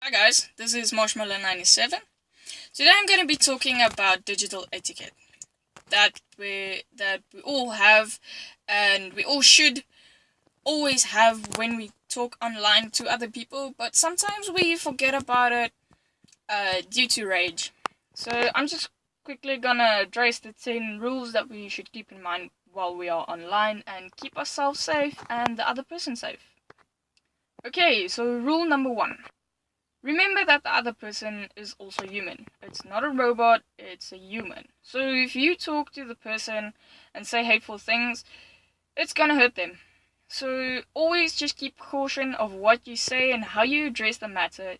Hi guys, this is Marshmallow97. Today I'm going to be talking about digital etiquette that we all have and we all should always have when we talk online to other people, but sometimes we forget about it due to rage. So I'm just quickly gonna address the 10 rules that we should keep in mind while we are online and keep ourselves safe and the other person safe. Okay, so rule number 1. Remember that the other person is also human. It's not a robot, it's a human. So if you talk to the person and say hateful things, it's gonna hurt them. So always just keep caution of what you say and how you address the matter,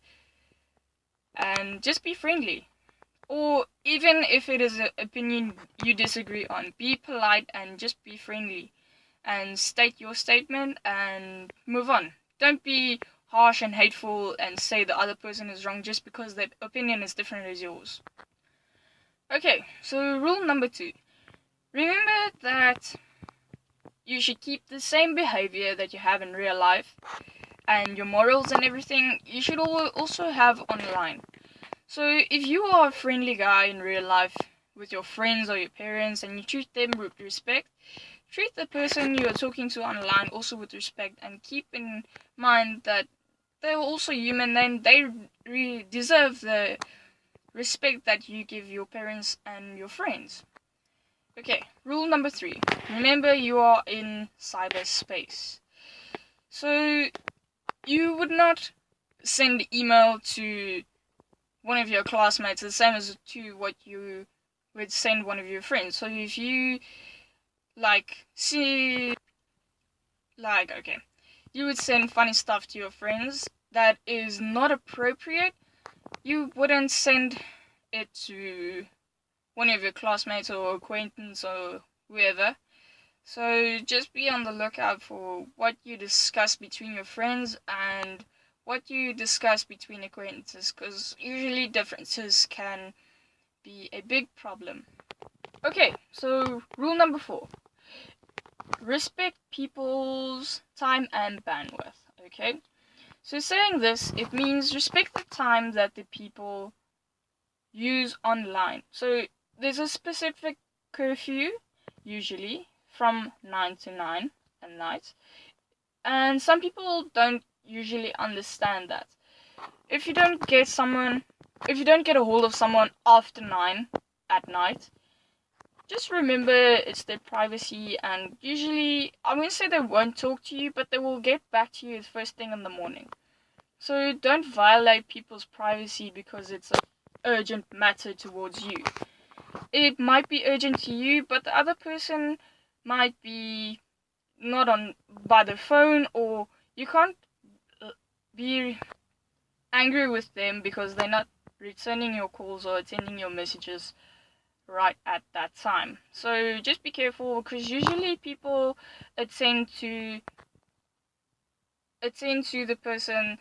and just be friendly. Or even if it is an opinion you disagree on, be polite and just be friendly and state your statement and move on. Don't be harsh and hateful and say the other person is wrong just because their opinion is different as yours. Okay, so rule number 2. Remember that you should keep the same behavior that you have in real life, and your morals and everything you should also have online. So if you are a friendly guy in real life with your friends or your parents and you treat them with respect, treat the person you are talking to online also with respect, and keep in mind that they're also human and they deserve the respect that you give your parents and your friends. Okay, rule number 3. Remember you are in cyberspace. So you would not send email to one of your classmates the same as to what you would send one of your friends. So if you you would send funny stuff to your friends that is not appropriate, you wouldn't send it to one of your classmates or acquaintance or whoever. So just be on the lookout for what you discuss between your friends and what you discuss between acquaintances, because usually differences can be a big problem. Okay, so rule number 4. Respect people's time and bandwidth, okay? So saying this, it means respect the time that the people use online. So there's a specific curfew, usually from 9 to 9 at night, and some people don't usually understand that. If you don't get a hold of someone after 9 at night, just remember it's their privacy, and usually, I won't say they won't talk to you, but they will get back to you the first thing in the morning. So don't violate people's privacy because it's an urgent matter towards you. It might be urgent to you, but the other person might be not on by the phone, or you can't be angry with them because they're not returning your calls or attending your messages right at that time. So just be careful, because usually people attend to the person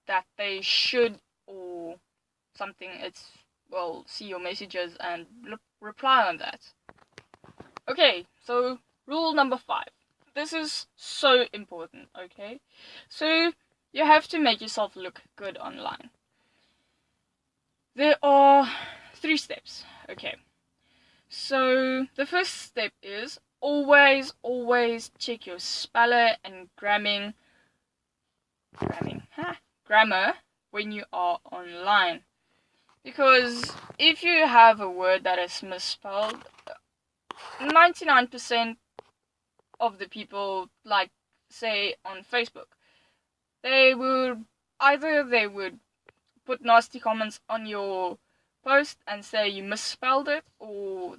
that they should, or something. See your messages and reply on that. Okay, so rule number 5. This is so important, okay? So you have to make yourself look good online. There are 3 steps, okay? So the first step is always check your speller and grammar when you are online. Because if you have a word that is misspelled, 99% of the people, like say on Facebook, they would put nasty comments on your post and say you misspelled it, or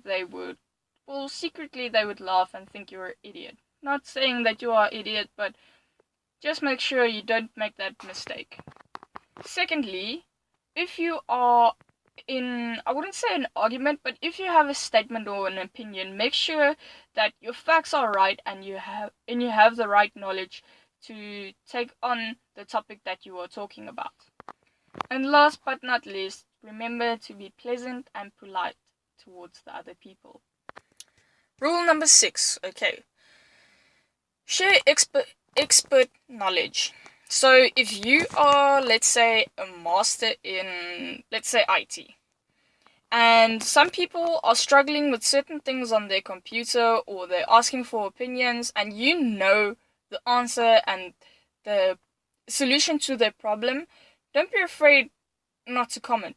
secretly they would laugh and think you're an idiot. Not saying that you are an idiot, but just make sure you don't make that mistake. Secondly, if you are in, I wouldn't say an argument, but if you have a statement or an opinion, make sure that your facts are right and you have the right knowledge to take on the topic that you are talking about. And last but not least, remember to be pleasant and polite towards the other people. Rule number 6, okay. Share expert knowledge. So if you are, let's say, a master in, let's say, IT, and some people are struggling with certain things on their computer, or they're asking for opinions, and you know the answer and the solution to their problem, don't be afraid not to comment.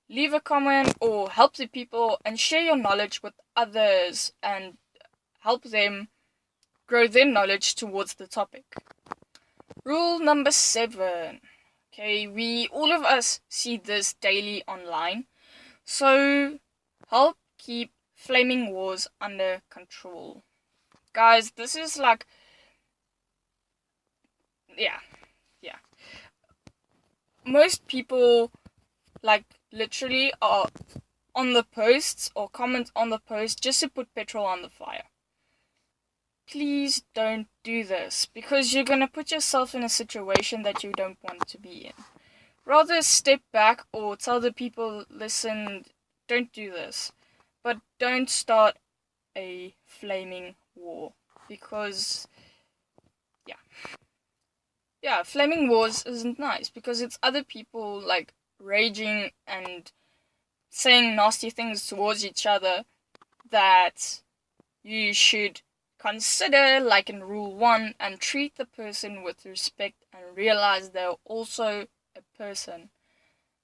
Leave a comment or help the people and share your knowledge with others and help them grow their knowledge towards the topic. Rule number 7. Okay, all of us see this daily online. So, help keep flaming wars under control. Guys, this is like, yeah. Most people, like, literally are on the posts or comment on the post just to put petrol on the fire. Please don't do this, because you're gonna put yourself in a situation that you don't want to be in. Rather step back or tell the people, listen, don't do this. But don't start a flaming war, because, yeah, flaming wars isn't nice, because it's other people, like, raging and saying nasty things towards each other that you should consider, like in Rule 1, and treat the person with respect and realize they're also a person.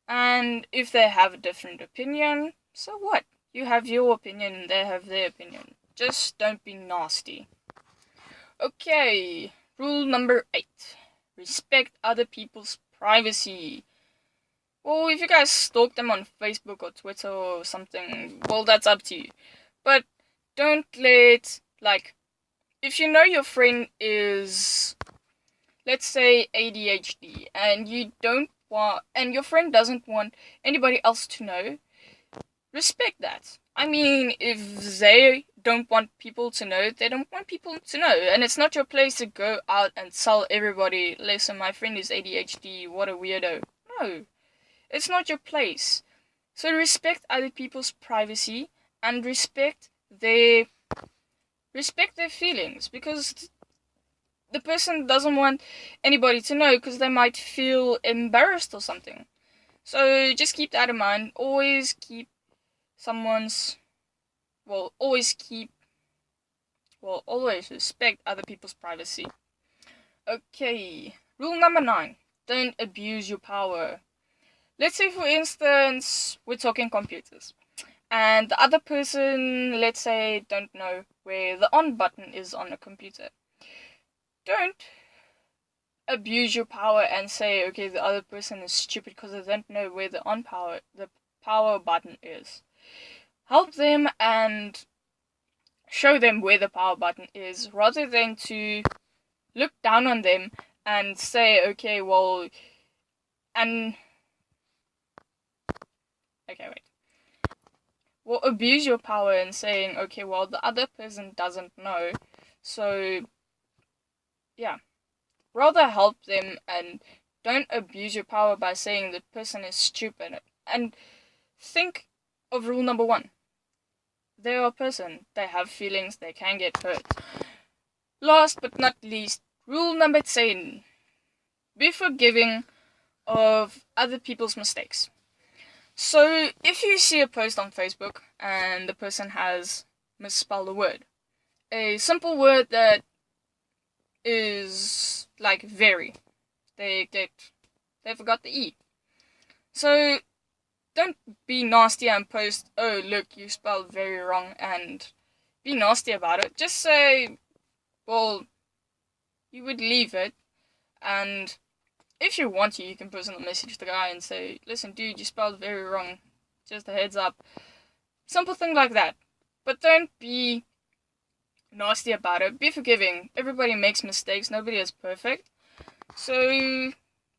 And if they have a different opinion, so what? You have your opinion, they have their opinion. Just don't be nasty. Okay, rule number 8. Respect other people's privacy. Well, if you guys stalk them on Facebook or Twitter or something, well, that's up to you. But don't let, like, if you know your friend is, let's say, ADHD, and your friend doesn't want anybody else to know, respect that. I mean, if they don't want people to know, they don't want people to know. And it's not your place to go out and tell everybody, listen, my friend is ADHD, what a weirdo. No, it's not your place. So respect other people's privacy and respect their feelings, because the person doesn't want anybody to know because they might feel embarrassed or something. So just keep that in mind. Always respect other people's privacy. Okay, rule number 9. Don't abuse your power. Let's say, for instance, we're talking computers, and the other person, let's say, don't know where the on button is on a computer. Don't abuse your power and say, okay, the other person is stupid because they don't know where the power button is. Help them and show them where the power button is, rather than to look down on them and say, okay, well, abuse your power and saying, okay, well, the other person doesn't know, so, yeah. Rather help them and don't abuse your power by saying the person is stupid. And think of rule number 1. They are a person. They have feelings. They can get hurt. Last but not least, rule number 10. Be forgiving of other people's mistakes. So, if you see a post on Facebook and the person has misspelled a word, a simple word that is like very, they forgot the E. So, don't be nasty and post, oh, look, you spelled very wrong, and be nasty about it. Just say, well, you would leave it, and if you want to, you can personally message the guy and say, listen, dude, you spelled very wrong. Just a heads up. Simple thing like that. But don't be nasty about it. Be forgiving. Everybody makes mistakes. Nobody is perfect. So,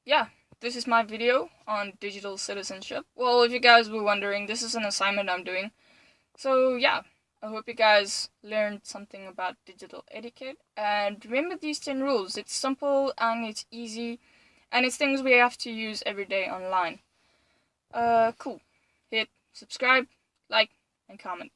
yeah. This is my video on digital citizenship. Well, if you guys were wondering, this is an assignment I'm doing. So, yeah. I hope you guys learned something about digital etiquette. And remember these 10 rules. It's simple and it's easy. And it's things we have to use every day online. Cool. Hit subscribe, like, and comment.